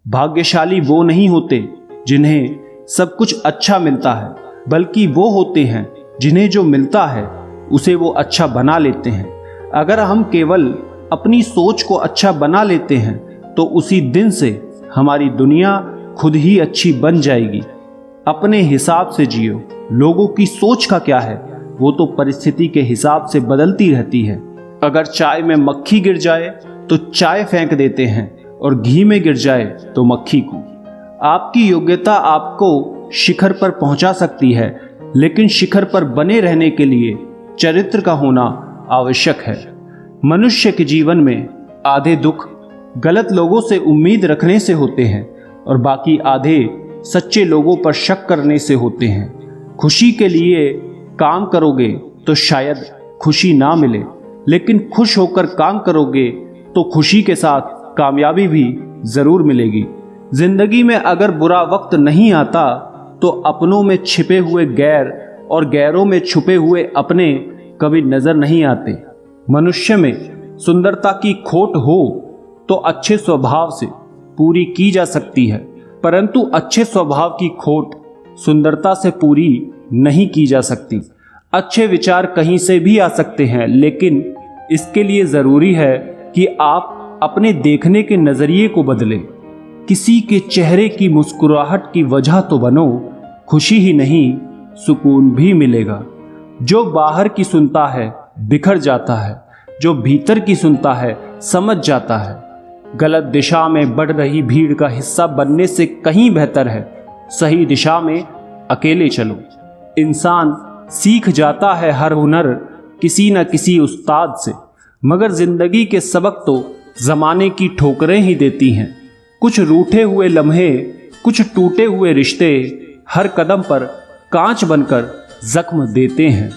भाग्यशाली वो नहीं होते जिन्हें सब कुछ अच्छा मिलता है, बल्कि वो होते हैं जिन्हें जो मिलता है उसे वो अच्छा बना लेते हैं। अगर हम केवल अपनी सोच को अच्छा बना लेते हैं तो उसी दिन से हमारी दुनिया खुद ही अच्छी बन जाएगी। अपने हिसाब से जियो। लोगों की सोच का क्या है, वो तो परिस्थिति के हिसाब से बदलती रहती है। अगर चाय में मक्खी गिर जाए तो चाय फेंक देते हैं, और घी में गिर जाए तो मक्खी को। आपकी योग्यता आपको शिखर पर पहुंचा सकती है, लेकिन शिखर पर बने रहने के लिए चरित्र का होना आवश्यक है। मनुष्य के जीवन में आधे दुख गलत लोगों से उम्मीद रखने से होते हैं और बाकी आधे सच्चे लोगों पर शक करने से होते हैं। खुशी के लिए काम करोगे तो शायद खुशी ना मिले, लेकिन खुश होकर काम करोगे तो खुशी के साथ कामयाबी भी जरूर मिलेगी। जिंदगी में अगर बुरा वक्त नहीं आता तो अपनों में छिपे हुए गैर और गैरों में छुपे हुए अपने कभी नजर नहीं आते। मनुष्य में सुंदरता की खोट हो तो अच्छे स्वभाव से पूरी की जा सकती है, परंतु अच्छे स्वभाव की खोट सुंदरता से पूरी नहीं की जा सकती। अच्छे विचार कहीं से भी आ सकते हैं, लेकिन इसके लिए जरूरी है कि आप अपने देखने के नजरिए को बदलें। किसी के चेहरे की मुस्कुराहट की वजह तो बनो, खुशी ही नहीं सुकून भी मिलेगा। जो बाहर की सुनता है बिखर जाता है, जो भीतर की सुनता है समझ जाता है। गलत दिशा में बढ़ रही भीड़ का हिस्सा बनने से कहीं बेहतर है सही दिशा में अकेले चलो। इंसान सीख जाता है हर हुनर किसी न किसी उस्ताद से, मगर जिंदगी के सबक तो जमाने की ठोकरें ही देती हैं। कुछ रूठे हुए लम्हे, कुछ टूटे हुए रिश्ते हर कदम पर कांच बनकर जख्म देते हैं।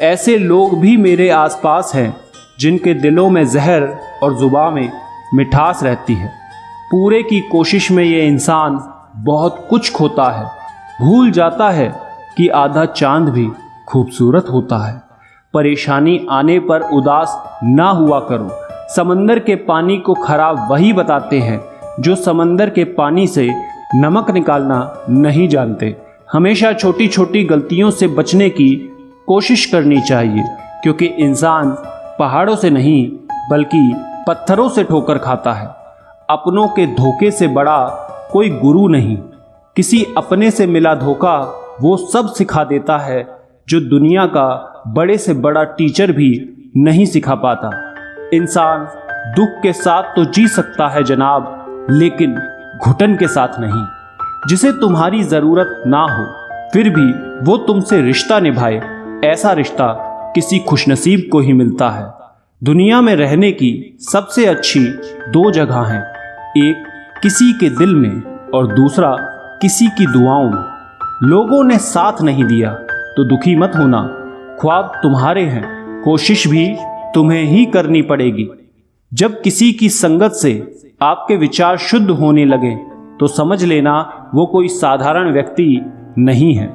ऐसे लोग भी मेरे आसपास हैं जिनके दिलों में जहर और जुबां में मिठास रहती है। पूरे की कोशिश में ये इंसान बहुत कुछ खोता है, भूल जाता है कि आधा चांद भी खूबसूरत होता है। परेशानी आने पर उदास ना हुआ करो। समंदर के पानी को खराब वही बताते हैं जो समंदर के पानी से नमक निकालना नहीं जानते। हमेशा छोटी छोटी गलतियों से बचने की कोशिश करनी चाहिए, क्योंकि इंसान पहाड़ों से नहीं बल्कि पत्थरों से ठोकर खाता है। अपनों के धोखे से बड़ा कोई गुरु नहीं। किसी अपने से मिला धोखा वो सब सिखा देता है जो दुनिया का बड़े से बड़ा टीचर भी नहीं सिखा पाता। इंसान दुख के साथ तो जी सकता है जनाब, लेकिन घुटन के साथ नहीं। जिसे तुम्हारी जरूरत ना हो फिर भी वो तुमसे रिश्ता निभाए, ऐसा रिश्ता किसी खुशनसीब को ही मिलता है। दुनिया में रहने की सबसे अच्छी दो जगह हैं, एक किसी के दिल में और दूसरा किसी की दुआओं में। लोगों ने साथ नहीं दिया तो दुखी मत होना, ख्वाब तुम्हारे हैं, कोशिश भी तुम्हें ही करनी पड़ेगी। जब किसी की संगत से आपके विचार शुद्ध होने लगे तो समझ लेना वो कोई साधारण व्यक्ति नहीं है।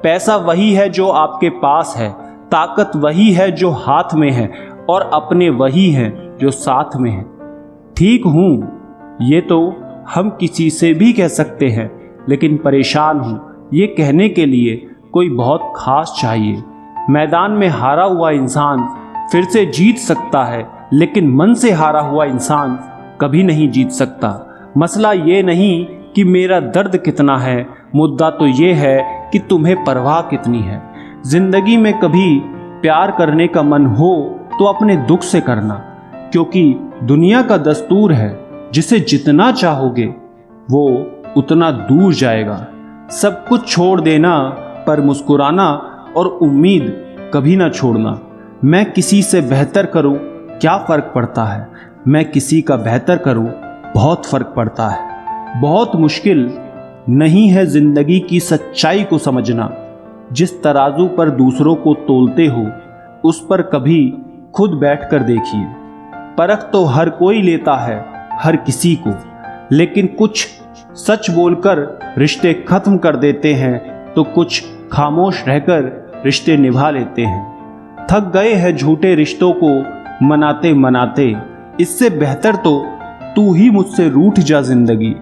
पैसा वही है जो आपके पास है, ताकत वही है जो हाथ में है, और अपने वही हैं जो साथ में हैं। ठीक हूँ ये तो हम किसी से भी कह सकते हैं, लेकिन परेशान हूँ ये कहने के लिए कोई बहुत खास चाहिए। मैदान में हारा हुआ इंसान फिर से जीत सकता है, लेकिन मन से हारा हुआ इंसान कभी नहीं जीत सकता। मसला ये नहीं कि मेरा दर्द कितना है, मुद्दा तो ये है कि तुम्हें परवाह कितनी है। जिंदगी में कभी प्यार करने का मन हो तो अपने दुख से करना, क्योंकि दुनिया का दस्तूर है जिसे जितना चाहोगे वो उतना दूर जाएगा। सब कुछ छोड़ देना पर मुस्कुराना और उम्मीद कभी ना छोड़ना। मैं किसी से बेहतर करूं क्या फर्क पड़ता है, मैं किसी का बेहतर करूं बहुत फर्क पड़ता है। बहुत मुश्किल नहीं है जिंदगी की सच्चाई को समझना। जिस तराजू पर दूसरों को तोलते हो उस पर कभी खुद बैठकर देखिए। परख तो हर कोई लेता है हर किसी को, लेकिन कुछ सच बोलकर रिश्ते खत्म कर देते हैं तो कुछ खामोश रहकर रिश्ते निभा लेते हैं। थक गए हैं झूठे रिश्तों को मनाते मनाते, इससे बेहतर तो तू ही मुझसे रूठ जा जिंदगी।